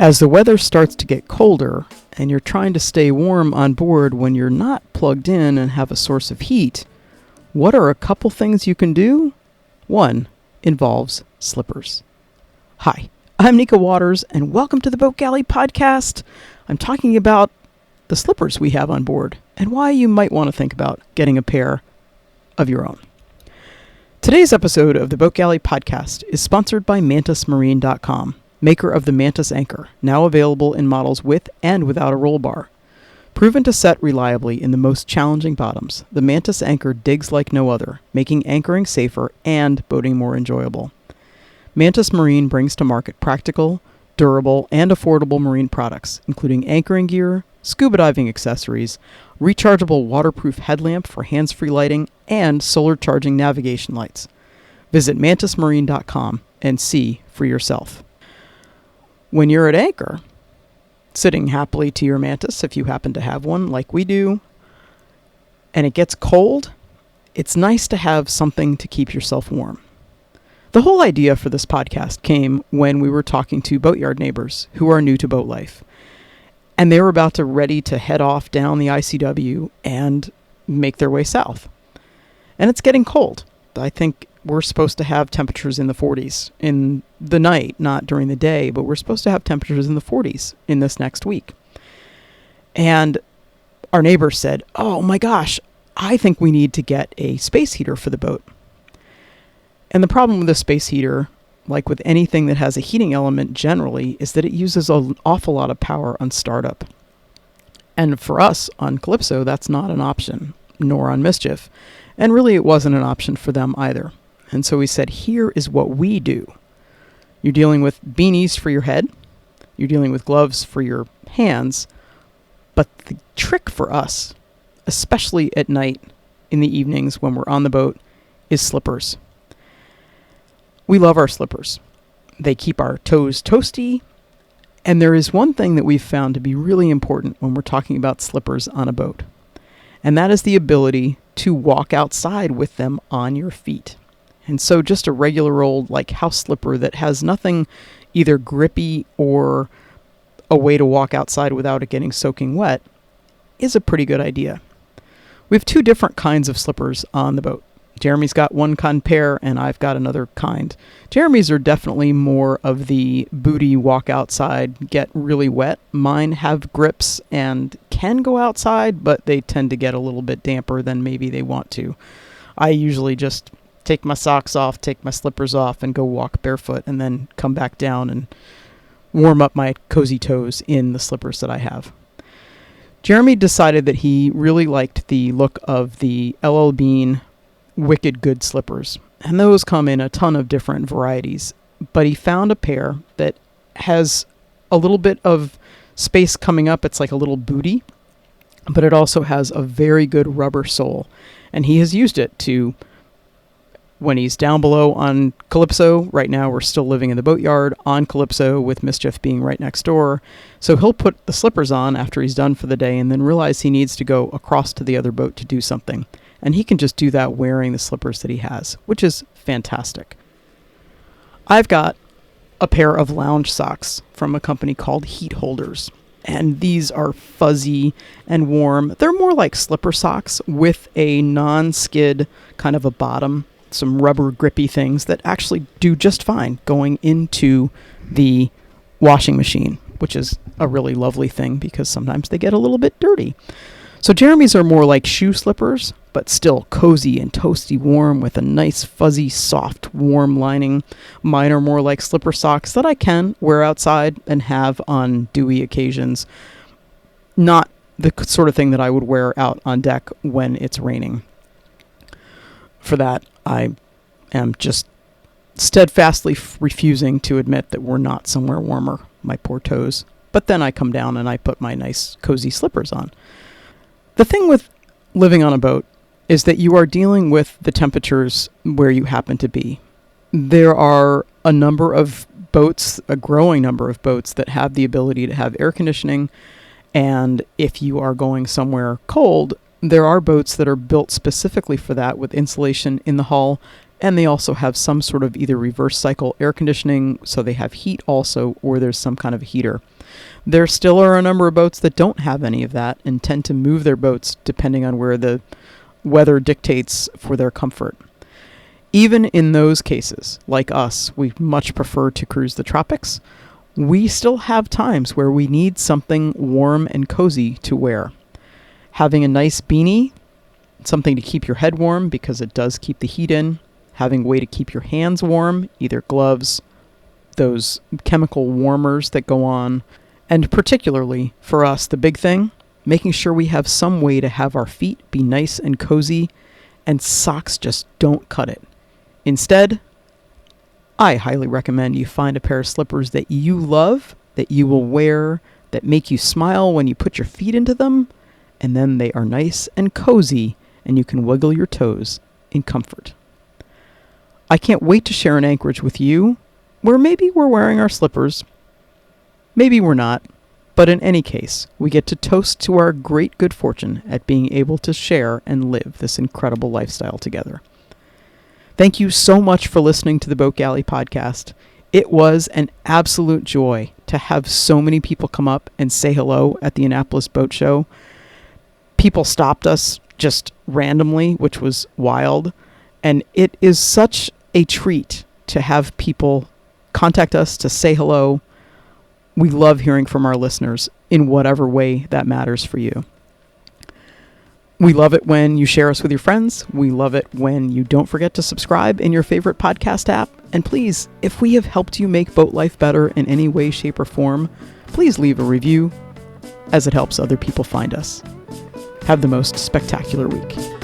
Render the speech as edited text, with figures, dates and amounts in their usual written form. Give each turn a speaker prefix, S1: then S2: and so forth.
S1: As the weather starts to get colder and you're trying to stay warm on board when you're not plugged in and have a source of heat, what are a couple things you can do? One involves slippers. Hi, I'm Nika Waters and welcome to the Boat Galley Podcast. I'm talking about the slippers we have on board and why you might want to think about getting a pair of your own. Today's episode of the Boat Galley Podcast is sponsored by MantisMarine.com. Maker of the Mantis Anchor, now available in models with and without a roll bar. Proven to set reliably in the most challenging bottoms, the Mantis Anchor digs like no other, making anchoring safer and boating more enjoyable. Mantis Marine brings to market practical, durable, and affordable marine products, including anchoring gear, scuba diving accessories, rechargeable waterproof headlamp for hands-free lighting, and solar charging navigation lights. Visit MantisMarine.com and see for yourself. When you're at anchor, sitting happily to your Mantis, if you happen to have one like we do, and it gets cold, it's nice to have something to keep yourself warm. The whole idea for this podcast came when we were talking to boatyard neighbors who are new to boat life. And they were about to ready to head off down the ICW and make their way south. And it's getting cold. I think we're supposed to have temperatures in the 40s in the night, not during the day, but we're supposed to have temperatures in the 40s in this next week. And our neighbor said, "Oh my gosh, I think we need to get a space heater for the boat." And the problem with a space heater, like with anything that has a heating element generally, is that it uses an awful lot of power on startup. And for us on Calypso, that's not an option, nor on Mischief. And really it wasn't an option for them either. And so we said, here is what we do. You're dealing with beanies for your head. You're dealing with gloves for your hands. But the trick for us, especially at night in the evenings when we're on the boat, is slippers. We love our slippers. They keep our toes toasty. And there is one thing that we've found to be really important when we're talking about slippers on a boat. And that is the ability to walk outside with them on your feet. And so just a regular old like house slipper that has nothing either grippy or a way to walk outside without it getting soaking wet is a pretty good idea. We have two different kinds of slippers on the boat. Jeremy's got one kind pair and I've got another kind. Jeremy's are definitely more of the booty walk outside, get really wet. Mine have grips and can go outside, but they tend to get a little bit damper than maybe they want to. I usually just take my socks off, take my slippers off, and go walk barefoot, and then come back down and warm up my cozy toes in the slippers that I have. Jeremy decided that he really liked the look of the LL Bean Wicked Good slippers, and those come in a ton of different varieties, but he found a pair that has a little bit of space coming up. It's like a little booty, but it also has a very good rubber sole, and he has used it to, when he's down below on Calypso, right now we're still living in the boatyard on Calypso with Mischief being right next door, so he'll put the slippers on after he's done for the day and then realize he needs to go across to the other boat to do something. And he can just do that wearing the slippers that he has, which is fantastic. I've got a pair of lounge socks from a company called Heat Holders. And these are fuzzy and warm. They're more like slipper socks with a non-skid kind of a bottom, some rubber grippy things that actually do just fine going into the washing machine, which is a really lovely thing because sometimes they get a little bit dirty. So Jeremy's are more like shoe slippers, but still cozy and toasty warm with a nice fuzzy, soft, warm lining. Mine are more like slipper socks that I can wear outside and have on dewy occasions. Not the sort of thing that I would wear out on deck when it's raining. For that, I am just steadfastly refusing to admit that we're not somewhere warmer, my poor toes. But then I come down and I put my nice cozy slippers on. The thing with living on a boat is that you are dealing with the temperatures where you happen to be. There are a number of boats, a growing number of boats that have the ability to have air conditioning. And if you are going somewhere cold, there are boats that are built specifically for that with insulation in the hull And they also have some sort of either reverse cycle air conditioning, so they have heat also, or there's some kind of a heater. There still are a number of boats that don't have any of that and tend to move their boats depending on where the weather dictates for their comfort. Even in those cases, like us, we much prefer to cruise the tropics. We still have times where we need something warm and cozy to wear. Having a nice beanie, something to keep your head warm because it does keep the heat in. Having a way to keep your hands warm, either gloves, those chemical warmers that go on. And particularly for us, the big thing, making sure we have some way to have our feet be nice and cozy, and socks just don't cut it. Instead, I highly recommend you find a pair of slippers that you love, that you will wear, that make you smile when you put your feet into them, and then they are nice and cozy, and you can wiggle your toes in comfort. I can't wait to share an anchorage with you, where maybe we're wearing our slippers, maybe we're not, but in any case, we get to toast to our great good fortune at being able to share and live this incredible lifestyle together. Thank you so much for listening to the Boat Galley podcast. It was an absolute joy to have so many people come up and say hello at the Annapolis Boat Show. People stopped us just randomly, which was wild. And it is such a treat to have people contact us to say hello. We love hearing from our listeners in whatever way that matters for you. We love it when you share us with your friends. We love it when you don't forget to subscribe in your favorite podcast app. And please, if we have helped you make boat life better in any way, shape, or form, please leave a review as it helps other people find us. Have the most spectacular week.